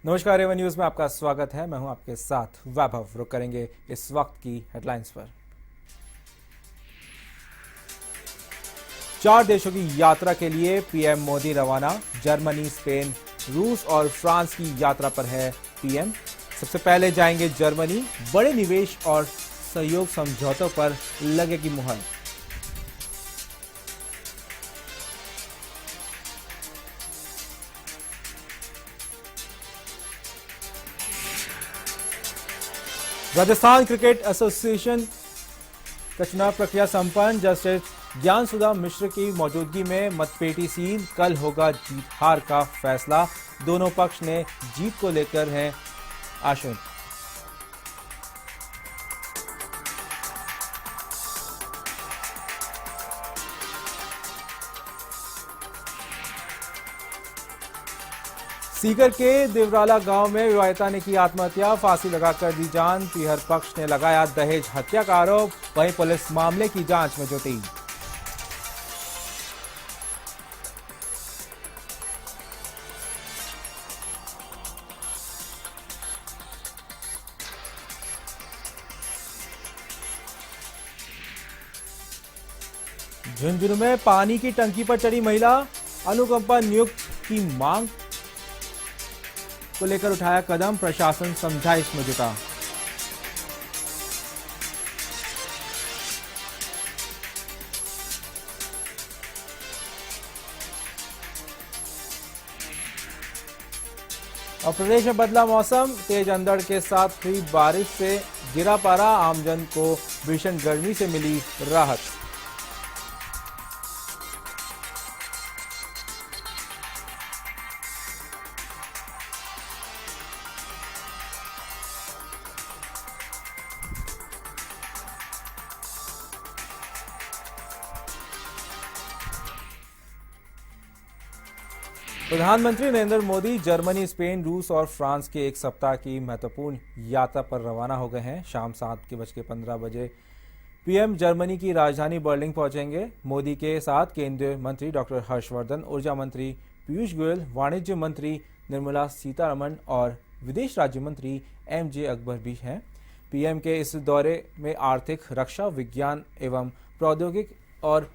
नमस्कार, Avon news में आपका स्वागत है। मैं हूं आपके साथ वैभव। रुक करेंगे इस वक्त की हेडलाइंस पर। 4 देशों की यात्रा के लिए पीएम मोदी रवाना। जर्मनी, स्पेन, रूस और फ्रांस की यात्रा पर है पीएम। सबसे पहले जाएंगे जर्मनी। बड़े निवेश और सहयोग समझौतों पर लगेगी मुहर। राजस्थान क्रिकेट एसोसिएशन का चुनाव प्रक्रिया संपन्न। जस्टिस ज्ञानसुधा मिश्र की मौजूदगी में मतपेटी सील। कल होगा जीत हार का फैसला। दोनों पक्ष ने जीत को लेकर हैं आशंक। सीकर के देवराला गांव में विवाहिता ने की आत्महत्या। फांसी लगाकर दी जान। पीहर पक्ष ने लगाया दहेज हत्या का आरोप। वहीं पुलिस मामले की जांच में जुटी। झुंझुनू में पानी की टंकी पर चढ़ी महिला। अनुकंपा नियुक्त की मांग को लेकर उठाया कदम। प्रशासन समझाइश में जुटा। और प्रदेश में बदला मौसम। तेज अंधड़ के साथ हुई बारिश से गिरा पारा। आमजन को भीषण गर्मी से मिली राहत। प्रधानमंत्री नरेंद्र मोदी जर्मनी, स्पेन, रूस और फ्रांस के एक सप्ताह की महत्वपूर्ण यात्रा पर रवाना हो गए हैं। शाम 7:15 बजे पीएम जर्मनी की राजधानी बर्लिन पहुंचेंगे। मोदी के साथ केंद्रीय मंत्री डॉक्टर हर्षवर्धन, ऊर्जा मंत्री पीयूष गोयल, वाणिज्य मंत्री निर्मला सीतारमण और विदेश राज्य मंत्री एमजे अकबर भी हैं। पीएम के इस दौरे में आर्थिक, रक्षा, विज्ञान एवं प्रौद्योगिकी और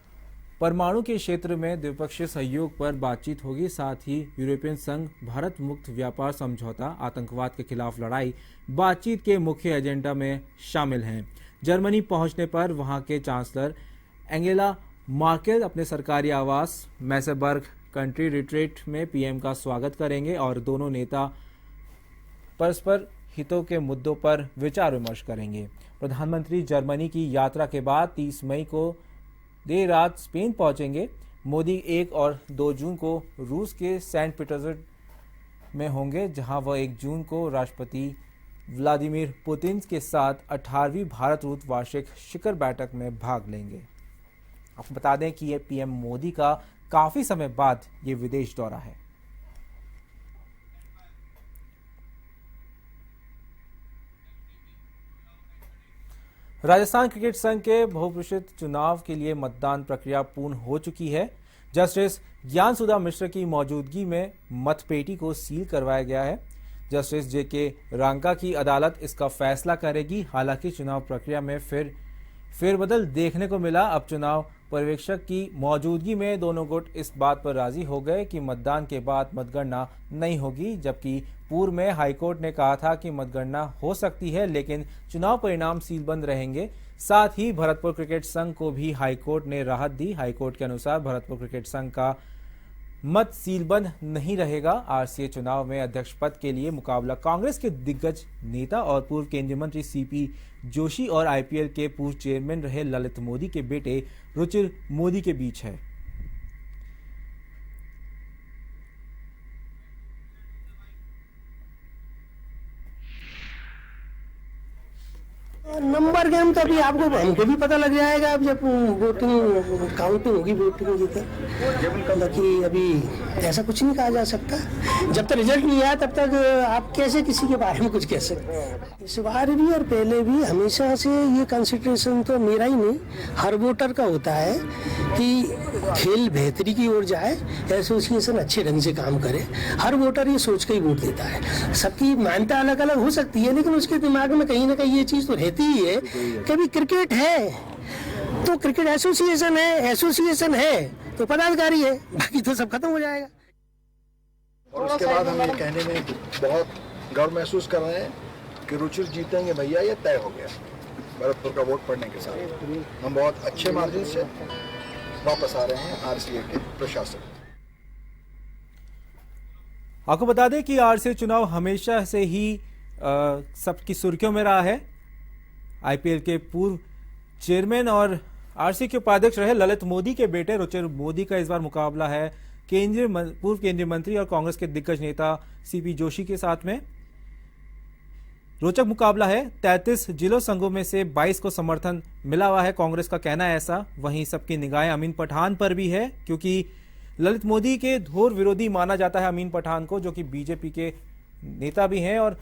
परमाणु के क्षेत्र में द्विपक्षीय सहयोग पर बातचीत होगी। साथ ही यूरोपियन संघ, भारत मुक्त व्यापार समझौता, आतंकवाद के खिलाफ लड़ाई बातचीत के मुख्य एजेंडा में शामिल हैं। जर्मनी पहुंचने पर वहां के चांसलर एंगेला मार्केल अपने सरकारी आवास मैसेबर्ग कंट्री रिट्रीट में पीएम का स्वागत करेंगे और दोनों नेता परस्पर हितों के मुद्दों पर विचार विमर्श करेंगे। प्रधानमंत्री जर्मनी की यात्रा के बाद 30 मई को देर रात स्पेन पहुंचेंगे। मोदी 1 और 2 जून को रूस के सेंट पीटर्सबर्ग में होंगे, जहां वह 1 जून को राष्ट्रपति व्लादिमीर पुतिन के साथ 18वीं भारत रूस वार्षिक शिखर बैठक में भाग लेंगे। आपको बता दें कि यह पीएम मोदी का काफी समय बाद ये विदेश दौरा है। राजस्थान क्रिकेट संघ के बहुप्रतीक्षित चुनाव के लिए मतदान प्रक्रिया पूर्ण हो चुकी है। जस्टिस ज्ञानसुधा मिश्र की मौजूदगी में मतपेटी को सील करवाया गया है। जस्टिस जेके रांका की अदालत इसका फैसला करेगी। हालांकि चुनाव प्रक्रिया में फेरबदल देखने को मिला। अब चुनाव पर्यवेक्षक की मौजूदगी में दोनों गुट इस बात पर राजी हो गए कि मतदान के बाद मतगणना नहीं होगी, जबकि पूर्व में हाईकोर्ट ने कहा था कि मतगणना हो सकती है, लेकिन चुनाव परिणाम सीलबंद रहेंगे। साथ ही भरतपुर क्रिकेट संघ को भी हाईकोर्ट ने राहत दी। हाईकोर्ट के अनुसार भरतपुर क्रिकेट संघ का मत सीलबंद नहीं रहेगा। आरसीए चुनाव में अध्यक्ष पद के लिए मुकाबला कांग्रेस के दिग्गज नेता और पूर्व केंद्रीय मंत्री सीपी जोशी और आईपीएल के पूर्व चेयरमैन रहे ललित मोदी के बेटे रुचिर मोदी के बीच है। नंबर के ईवीएम का भी आपको हमको भी पता लग जाएगा अब जब वोटिंग काउंटिंग होगी वोटिंग की तब। बाकी अभी ऐसा कुछ नहीं कहा जा सकता, जब तक रिजल्ट नहीं आया तब तक आप कैसे किसी के बारे में कुछ कह सकते हैं। इस बार भी और पहले भी हमेशा से ये कंसिडरेशन तो मेरा ही नहीं हर वोटर का होता है कि खेल बेहतरी की ओर जाए, एसोसिएशन अच्छे ढंग से काम करे। हर वोटर ये सोच के ही वोट देता है। सबकी मान्यता अलग अलग हो सकती है, लेकिन उसके दिमाग में कहीं ना कहीं ये चीज़ तो रहती ही है कि अभी क्रिकेट है तो क्रिकेट एसोसिएशन है तो पदाधिकारी है, बाकी तो सब खत्म हो जाएगा। और उसके बाद हम ये कहने में बहुत गर्व महसूस कर रहे हैं कि रुचिर जीतेंगे भैया, ये तय हो गया। भरतपुर का वोट पड़ने के साथ हम बहुत अच्छे मार्जिन से वापस आ रहे हैं आरसीए के प्रशासन। आपको बता दें कि आरसीए चुनाव हमेशा से ही सबकी सुर्खियों में रहा है। आईपीएल के पूर्व चेयरमैन और आरसीए के उपाध्यक्ष रहे ललित मोदी के बेटे रुचिर मोदी का इस बार मुकाबला है पूर्व केंद्रीय मंत्री और कांग्रेस के दिग्गज नेता सीपी जोशी के साथ में। रोचक मुकाबला है। 33 जिलों संघों में से 22 को समर्थन मिला हुआ है, कांग्रेस का कहना है ऐसा। वहीं सबकी निगाहें अमीन पठान पर भी है, क्योंकि ललित मोदी के घोर विरोधी माना जाता है अमीन पठान को, जो कि बीजेपी के नेता भी हैं और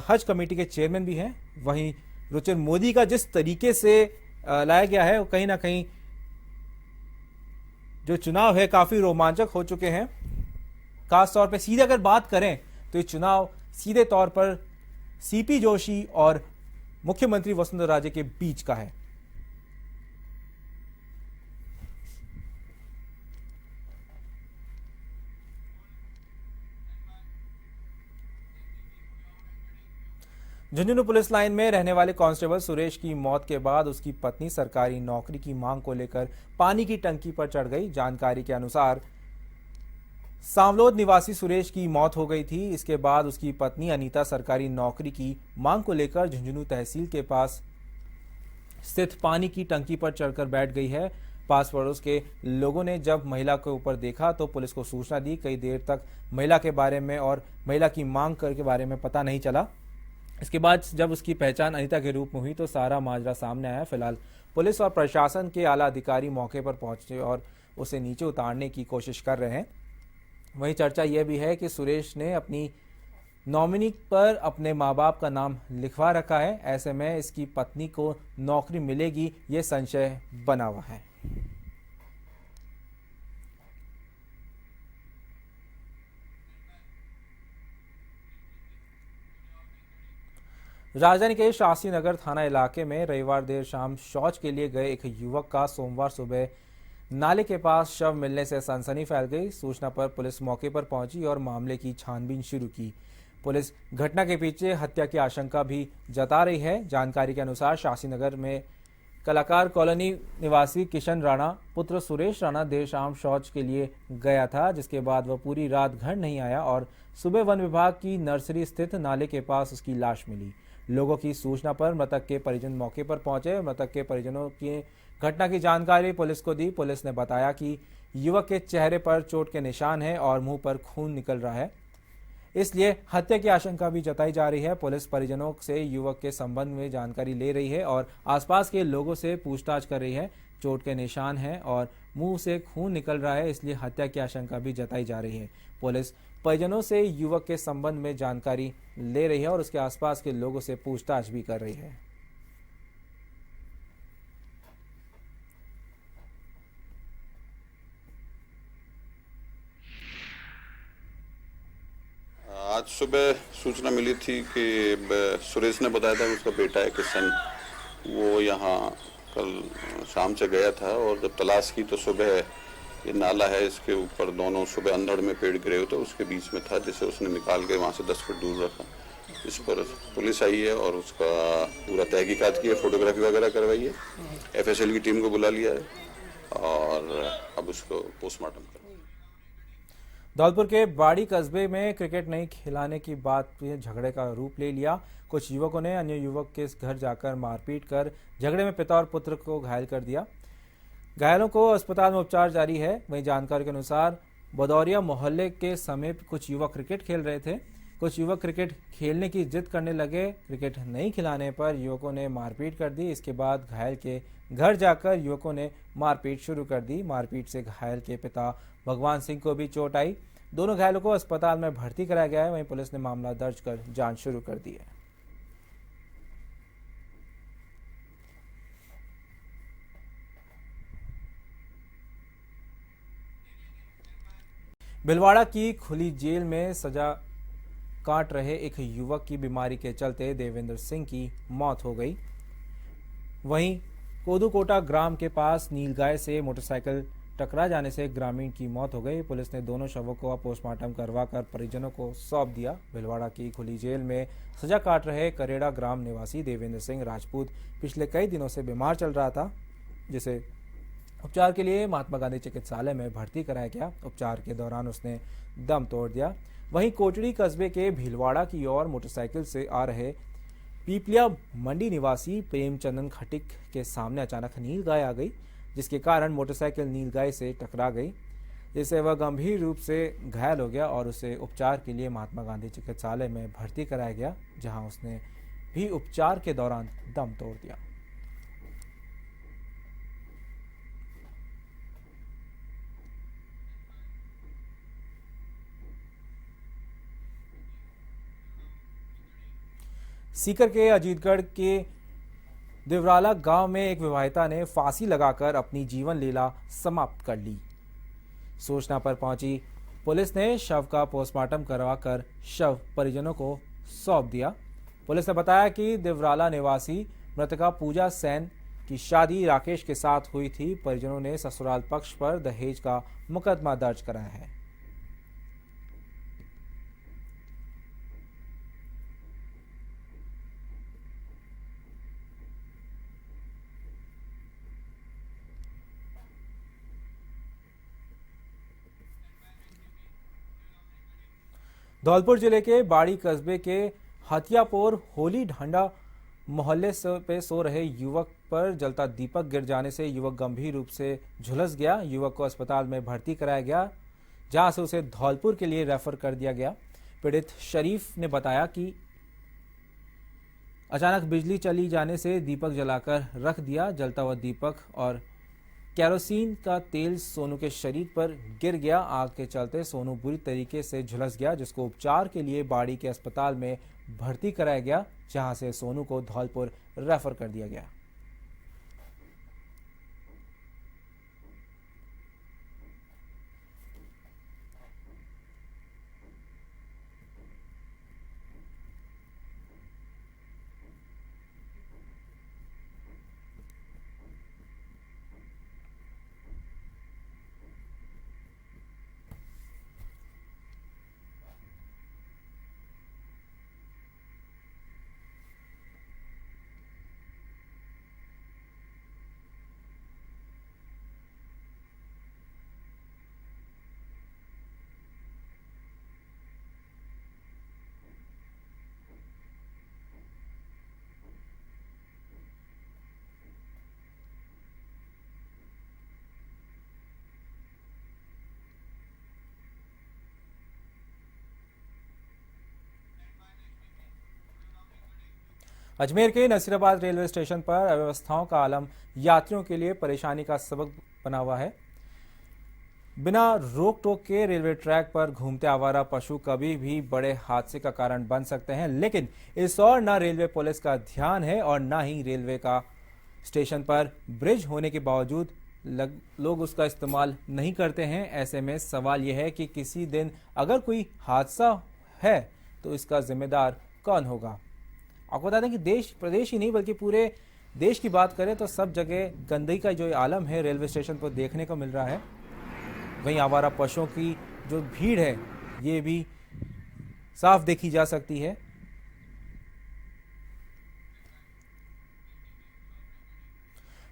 हज कमेटी के चेयरमैन भी हैं। वहीं रुचिर मोदी का जिस तरीके से लाया गया है, वो कहीं ना कहीं जो चुनाव है काफी रोमांचक हो चुके हैं। खासतौर पर सीधे अगर बात करें तो ये चुनाव सीधे तौर पर सीपी जोशी और मुख्यमंत्री वसुंधरा राजे के बीच का है। झुंझुनू पुलिस लाइन में रहने वाले कांस्टेबल सुरेश की मौत के बाद उसकी पत्नी सरकारी नौकरी की मांग को लेकर पानी की टंकी पर चढ़ गई। जानकारी के अनुसार सांवलोद निवासी सुरेश की मौत हो गई थी। इसके बाद उसकी पत्नी अनीता सरकारी नौकरी की मांग को लेकर झुंझुनू तहसील के पास स्थित पानी की टंकी पर चढ़कर बैठ गई है। पास पड़ोस के लोगों ने जब महिला के ऊपर देखा तो पुलिस को सूचना दी। कई देर तक महिला के बारे में और महिला की मांग के बारे में पता नहीं चला। इसके बाद जब उसकी पहचान अनीता के रूप में हुई तो सारा माजरा सामने आया। फिलहाल पुलिस और प्रशासन के आला अधिकारी मौके पर पहुंचे और उसे नीचे उतारने की कोशिश कर रहे हैं। वहीं चर्चा यह भी है कि सुरेश ने अपनी नॉमिनी पर अपने मां बाप का नाम लिखवा रखा है। ऐसे में इसकी पत्नी को नौकरी मिलेगी, ये संशय बना हुआ है। राजधानी के शास्त्री नगर थाना इलाके में रविवार देर शाम शौच के लिए गए एक युवक का सोमवार सुबह नाले के पास शव मिलने से सनसनी फैल गई। सूचना पर पुलिस मौके पर पहुंची और मामले की छानबीन शुरू की। पुलिस घटना के पीछे हत्या की आशंका भी जता रही है। जानकारी के अनुसार शास्त्री नगर में कलाकार कॉलोनी निवासी किशन राणा पुत्र सुरेश राणा देर शाम शौच के लिए गया था, जिसके बाद वह पूरी रात घर नहीं आया और सुबह वन विभाग की नर्सरी स्थित नाले के पास उसकी लाश मिली। लोगों की सूचना पर मृतक के परिजन मौके पर पहुंचे। मृतक के परिजनों की घटना की जानकारी पुलिस को दी। पुलिस ने बताया कि युवक के चेहरे पर चोट के निशान हैं और मुंह पर खून निकल रहा है, इसलिए हत्या की आशंका भी जताई जा रही है। पुलिस परिजनों से युवक के संबंध में जानकारी ले रही है और आसपास के लोगों से पूछताछ कर रही है। चोट के निशान हैं और मुंह से खून निकल रहा है, इसलिए हत्या की आशंका भी जताई जा रही है। पुलिस परिजनों से युवक के संबंध में जानकारी ले रही है और उसके आसपास के लोगों से पूछताछ भी कर रही है। आज सुबह सूचना मिली थी कि सुरेश ने बताया था कि उसका बेटा है किशन, वो यहाँ कल शाम से गया था और जब तलाश की तो सुबह ये नाला है, इसके ऊपर दोनों सुबह अंधड़ में पेड़ गिरे हुए थे, उसके बीच में था, जिसे उसने निकाल के वहाँ से 10 फीट दूर रखा। इस पर पुलिस आई है और उसका पूरा तहकीकात की है, फोटोग्राफी वगैरह करवाई है, एफएसएल की टीम को बुला लिया है और अब उसको पोस्टमार्टम कर। धौलपुर के बाड़ी कस्बे में क्रिकेट नहीं खिलाने की बात झगड़े का रूप ले लिया। कुछ युवकों ने अन्य युवक के घर जाकर मारपीट कर झगड़े में पिता और पुत्र को घायल कर दिया। घायलों को अस्पताल में उपचार जारी है। वहीं जानकारी के अनुसार बदौरिया मोहल्ले के समीप कुछ युवक क्रिकेट खेल रहे थे। कुछ युवक क्रिकेट खेलने की जिद करने लगे। क्रिकेट नहीं खिलाने पर युवकों ने मारपीट कर दी। इसके बाद घायल के घर जाकर युवकों ने मारपीट शुरू कर दी। मारपीट से घायल के पिता भगवान सिंह को भी चोट आई। दोनों घायलों को अस्पताल में भर्ती कराया गया है। वहीं पुलिस ने मामला दर्ज कर जांच शुरू कर दी है। भिलवाड़ा की खुली जेल में सजा काट रहे एक युवक की बीमारी के चलते देवेंद्र सिंह की मौत हो गई। वहीं कोदूकोटा ग्राम के पास नीलगाय से मोटरसाइकिल टकरा जाने से ग्रामीण की मौत हो गई। पुलिस ने दोनों शवों को पोस्टमार्टम करवाकर परिजनों को सौंप दिया। भिलवाड़ा की खुली जेल में सजा काट रहे करेड़ा ग्राम निवासी देवेंद्र सिंह राजपूत पिछले कई दिनों से बीमार चल रहा था, जिसे उपचार के लिए महात्मा गांधी चिकित्सालय में भर्ती कराया गया। उपचार के दौरान उसने दम तोड़ दिया। वहीं कोटड़ी कस्बे के भीलवाड़ा की ओर मोटरसाइकिल से आ रहे पीपलिया मंडी निवासी प्रेमचंदन खटिक के सामने अचानक नीलगाय आ गई, जिसके कारण मोटरसाइकिल नीलगाय से टकरा गई, जिससे वह गंभीर रूप से घायल हो गया और उसे उपचार के लिए महात्मा गांधी चिकित्सालय में भर्ती कराया गया, जहां उसने भी उपचार के दौरान दम तोड़ दिया। सीकर के अजीतगढ़ के देवराला गांव में एक विवाहिता ने फांसी लगाकर अपनी जीवन लीला समाप्त कर ली। सूचना पर पहुंची पुलिस ने शव का पोस्टमार्टम करवाकर शव परिजनों को सौंप दिया। पुलिस ने बताया कि देवराला निवासी मृतका पूजा सेन की शादी राकेश के साथ हुई थी। परिजनों ने ससुराल पक्ष पर दहेज का मुकदमा दर्ज कराया है। धौलपुर जिले के बाड़ी कस्बे के हथियापुर होली ढांडा मोहल्ले पे सो रहे युवक पर जलता दीपक गिर जाने से युवक गंभीर रूप से झुलस गया। युवक को अस्पताल में भर्ती कराया गया, जहां से उसे धौलपुर के लिए रेफर कर दिया गया। पीड़ित शरीफ ने बताया कि अचानक बिजली चली जाने से दीपक जलाकर रख दिया। जलता हुआ दीपक और केरोसिन का तेल सोनू के शरीर पर गिर गया। आग के चलते सोनू बुरी तरीके से झुलस गया, जिसको उपचार के लिए बाड़ी के अस्पताल में भर्ती कराया गया, जहां से सोनू को धौलपुर रेफर कर दिया गया। अजमेर के नसीराबाद रेलवे स्टेशन पर अव्यवस्थाओं का आलम यात्रियों के लिए परेशानी का सबक बना हुआ है। बिना रोक टोक के रेलवे ट्रैक पर घूमते आवारा पशु कभी भी बड़े हादसे का कारण बन सकते हैं, लेकिन इस ओर न रेलवे पुलिस का ध्यान है और न ही रेलवे का स्टेशन पर ब्रिज होने के बावजूद लोग उसका इस्तेमाल नहीं करते हैं। ऐसे में सवाल यह है कि किसी दिन अगर कोई हादसा है तो इसका जिम्मेदार कौन होगा। आपको बता दें कि देश प्रदेश ही नहीं बल्कि पूरे देश की बात करें तो सब जगह गंदगी का जो आलम है रेलवे स्टेशन पर देखने को मिल रहा है। वहीं आवारा पशुओं की जो भीड़ है ये भी साफ देखी जा सकती है।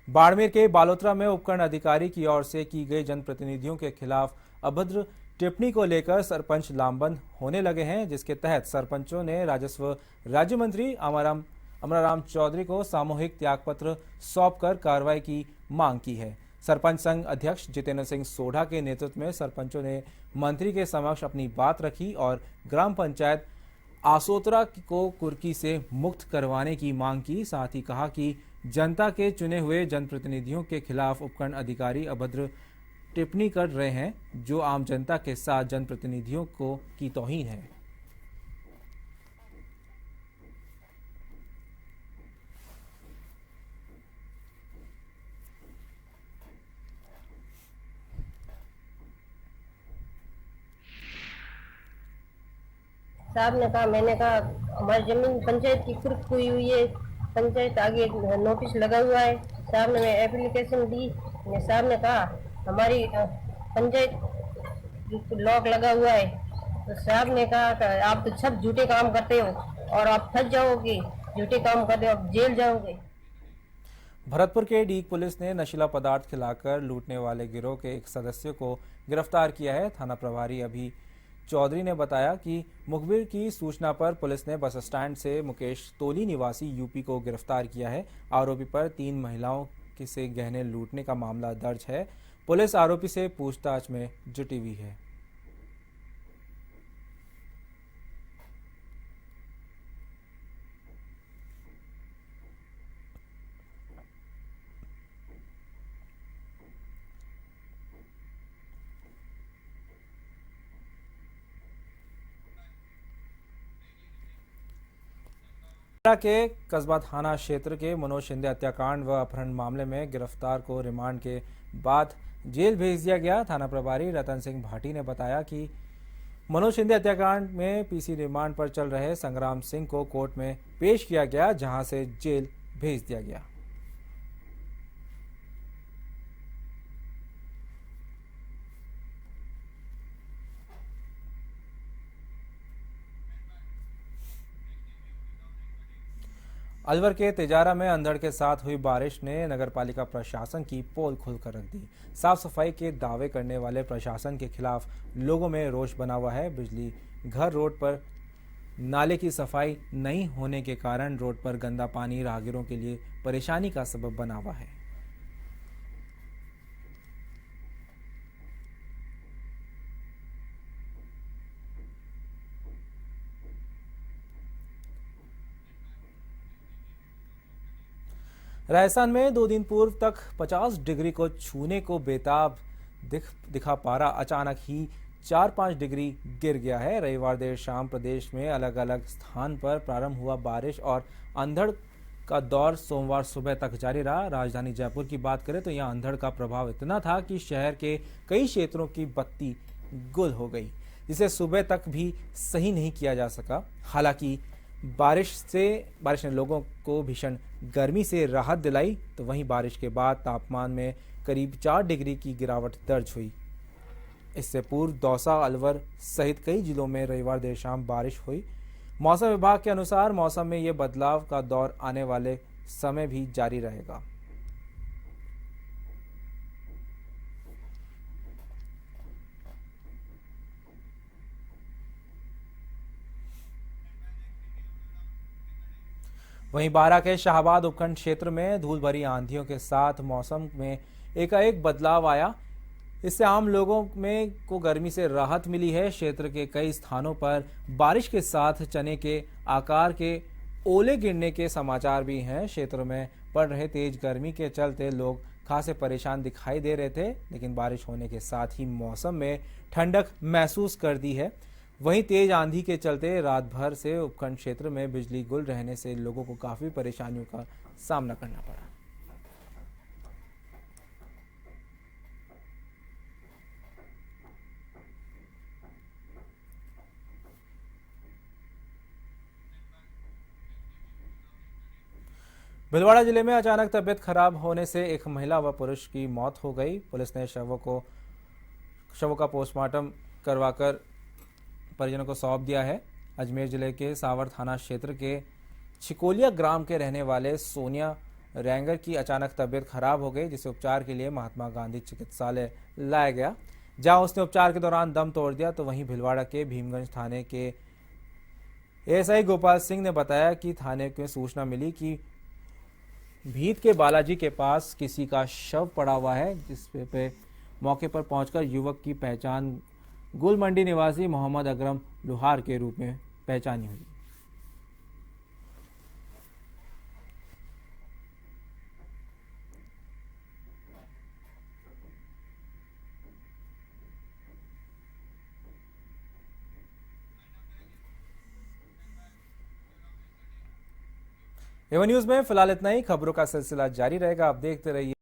बाड़मेर के बालोतरा में उपखंड अधिकारी की ओर से की गई जनप्रतिनिधियों के खिलाफ अभद्र टिप्पणी को लेकर सरपंच लामबंद होने लगे हैं, जिसके तहत सरपंचों ने राजस्व राज्य मंत्री अमराराम चौधरी को सामूहिक त्यागपत्र सौंपकर कार्रवाई की मांग की है। सरपंच संघ अध्यक्ष जितेंद्र सिंह सोढ़ा के नेतृत्व में सरपंचों ने मंत्री के समक्ष अपनी बात रखी और ग्राम पंचायत आसोतरा को कुर्की से मुक्त करवाने की मांग की। साथ ही कहा कि जनता के चुने हुए जनप्रतिनिधियों के खिलाफ उपखंड अधिकारी अभद्र टिप्पणी कर रहे हैं, जो आम जनता के साथ जनप्रतिनिधियों को की तौहीन है। साहब ने कहा, मैंने कहा हमारी जमीन पंचायत की कुर्क हुई हुई है, पंचायत आगे नोटिस लगा हुआ है। साहब ने एप्लीकेशन दी, साहब ने कहा हमारी पंचायत लॉक लगा हुआ है। तो साहब ने कहा कि आप तो सब झूठे काम करते हो और आप फंस जाओगे, झूठे काम करते हो आप जेल जाओगे। भरतपुर के डीग पुलिस ने नशीला पदार्थ खिलाकर लूटने वाले गिरोह के एक सदस्य को गिरफ्तार किया है। थाना प्रभारी अभी चौधरी ने बताया कि मुखबिर की सूचना पर पुलिस ने बस स्टैंड से मुकेश तोली निवासी यूपी को गिरफ्तार किया है। आरोपी पर 3 महिलाओं से गहने लूटने का मामला दर्ज है। पुलिस आरोपी से पूछताछ में जुटी हुई है। के कस्बा थाना क्षेत्र के मनोज शिंदे हत्याकांड व अपहरण मामले में गिरफ्तार को रिमांड के बाद जेल भेज दिया गया। थाना प्रभारी रतन सिंह भाटी ने बताया कि मनोज शिंदे हत्याकांड में पीसी रिमांड पर चल रहे संग्राम सिंह को कोर्ट में पेश किया गया, जहां से जेल भेज दिया गया। अलवर के तेजारा में अंधड़ के साथ हुई बारिश ने नगरपालिका प्रशासन की पोल खोलकर रख दी। साफ सफाई के दावे करने वाले प्रशासन के खिलाफ लोगों में रोष बना हुआ है। बिजली घर रोड पर नाले की सफाई नहीं होने के कारण रोड पर गंदा पानी राहगीरों के लिए परेशानी का सबब बना हुआ है। राजस्थान में 2 दिन पूर्व तक 50 डिग्री को छूने को बेताब दिखा पारा अचानक ही 4-5 डिग्री गिर गया है। रविवार देर शाम प्रदेश में अलग अलग स्थान पर प्रारंभ हुआ बारिश और अंधड़ का दौर सोमवार सुबह तक जारी रहा। राजधानी जयपुर की बात करें तो यहां अंधड़ का प्रभाव इतना था कि शहर के कई क्षेत्रों की बत्ती गुल हो गई, जिसे सुबह तक भी सही नहीं किया जा सका। हालांकि बारिश ने लोगों को भीषण गर्मी से राहत दिलाई, तो वहीं बारिश के बाद तापमान में करीब 4 डिग्री की गिरावट दर्ज हुई। इससे पूर्व दौसा, अलवर सहित कई जिलों में रविवार देर शाम बारिश हुई। मौसम विभाग के अनुसार मौसम में ये बदलाव का दौर आने वाले समय भी जारी रहेगा। वहीं बारां के शाहबाद उपखंड क्षेत्र में धूल भरी आंधियों के साथ मौसम में एकाएक बदलाव आया। इससे आम लोगों में को गर्मी से राहत मिली है। क्षेत्र के कई स्थानों पर बारिश के साथ चने के आकार के ओले गिरने के समाचार भी हैं। क्षेत्र में पड़ रहे तेज गर्मी के चलते लोग खासे परेशान दिखाई दे रहे थे, लेकिन बारिश होने के साथ ही मौसम में ठंडक महसूस कर दी है। वहीं तेज आंधी के चलते रात भर से उपखंड क्षेत्र में बिजली गुल रहने से लोगों को काफी परेशानियों का सामना करना पड़ा। भीलवाड़ा जिले में अचानक तबीयत खराब होने से एक महिला व पुरुष की मौत हो गई। पुलिस ने शवों का पोस्टमार्टम करवाकर परिजनों को सौंप दिया है। अजमेर जिले के सावर थाना क्षेत्र के छिकोलिया ग्राम के रहने वाले सोनिया रैंगर की अचानक तबीयत खराब हो गई, जिसे उपचार के लिए महात्मा गांधी चिकित्सालय लाया गया, जहां उसने उपचार के दौरान दम तोड़ दिया। तो वहीं भीलवाड़ा के भीमगंज थाने के एएसआई गोपाल सिंह ने बताया कि थाने में सूचना मिली कि भीत के बालाजी के पास किसी का शव पड़ा हुआ है, जिस पे मौके पर पहुंचकर युवक की पहचान गुल मंडी निवासी मोहम्मद अकरम लुहार के रूप में पहचानी हुई। एवन न्यूज में फिलहाल इतना ही। खबरों का सिलसिला जारी रहेगा, आप देखते रहिए।